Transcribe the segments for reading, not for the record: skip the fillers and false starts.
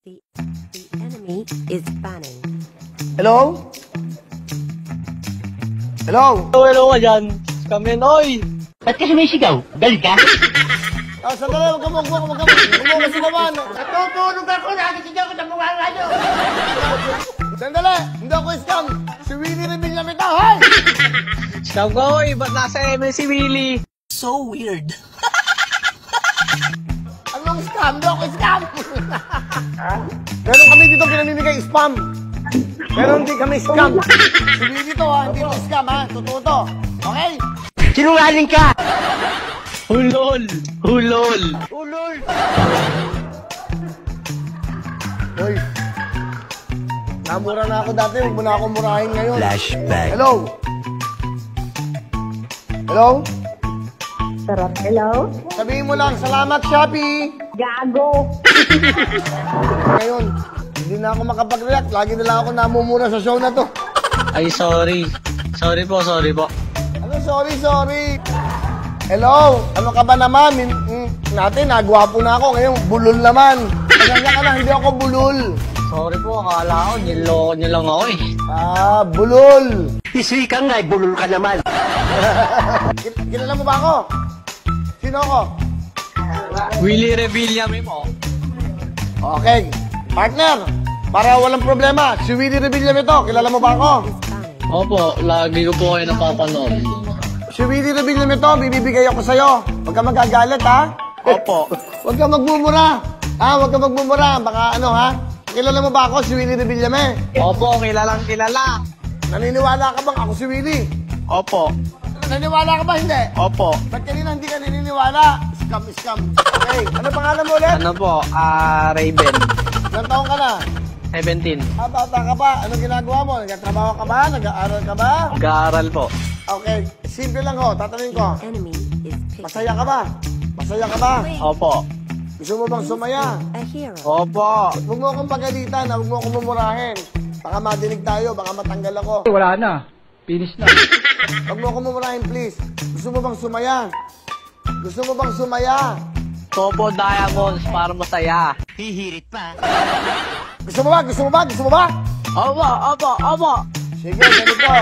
The enemy is banning. Hello? Hello? Hello ka dyan. Kamen, oy! Ba't ka sumisigaw? Galit ka? Sandali, huwag ka kasi naman. Natutulog ako, nakikisigaw ko sa mukha nga nyo. Sandali, hindi ako scam. Si Willie Revilla ito, hay! Scam ka, oy! Ba't nasa ML si Willie? So weird. Anong scam? Hindi ako scam. Meron kami dito pinamimigay spam. Pero hindi kami scam. Si Willie to ha, hindi to scam ha. Totoo to. Okay? Sinungaling ka! Hulol! Hulol! Ulol! Hoy. Namura na ako dati, huwag mo na akong murahin ngayon. Flashback. Hello? Hello? Sarap. Hello? Sabihin mo lang, salamat Shopee! Gago! Ngayon, hindi na ako makapag-react. Lagi na lang ako namumuna sa show na to. Ay, sorry. Sorry po. Ano, sorry. Hello? Ano ka ba naman? Natin, nagwapo na ako. Ngayon, bulol naman. Pasensya ka na, hindi ako bulol. Sorry po, akala ko, niloko niyo lang ako eh. Ah, bulol. Pisui ka nga, bulol ka naman. Kilala mo ba ako? Sino ako? Willie Revilla mo. Okay. Partner, para walang problema, si Willie Revilla ito. Kilala mo ba ako? Banning. Opo, lagi ko po kayo napapanood. Si Willie Revilla ito, bibibigay ako sa'yo. Huwag ka magagalit, ha? Opo. Huwag ka magmumura. Huwag ka magmumura. Baka ano, ha? Kilala mo ba ako, si Willie Revillame? Opo, kilalang kilala. Naniniwala ka bang ako si Willie? Opo. Naniniwala ka ba, hindi? Opo. Ba't kanina hindi ka naniniwala? Scam. Okay, ano pangalan mo ulit? Ano po, Raven. Ilang taong ka na? 17. Bata ka pa. Anong ginagawa mo? Nagtatrabaho ka ba? Nag-aaral ka ba? Mag-aaral po. Okay, simple lang ho. Tatanungin ko. The enemy is picking Masaya ka ba? Masaya ka ba? Opo. Gusto mo bang sumaya? a hero. Opo. Huwag mo akong pagalitan, huwag mo akong mumurahin. Baka madinig tayo, baka matanggal ako. Wala na. Finish na. Huwag mo akong mumurahin, please. Gusto mo bang sumaya? Gusto mo bang sumaya? Opo, Diamonds para masaya. Hihirit pa. Gusto mo ba? Gusto mo ba? Gusto mo ba? Opo. Sige, ganito.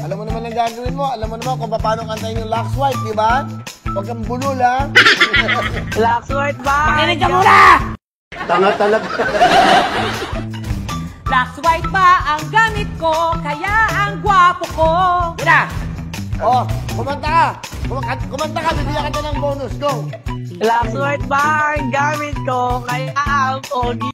Alam mo naman ang gagawin mo. Alam mo naman kung paano kantayin yung Lux White, di ba? Huwag kang bulol, ha? Black White ba? Makinig ka muna! Tanga talaga. Black white ba ang gamit ko, kaya ang gwapo ko. Muna! Oh, kumanta ka. Kumanta ka, bibigyan ka ng bonus. Go. Black White ba ang gamit ko? Kaya ang pogi.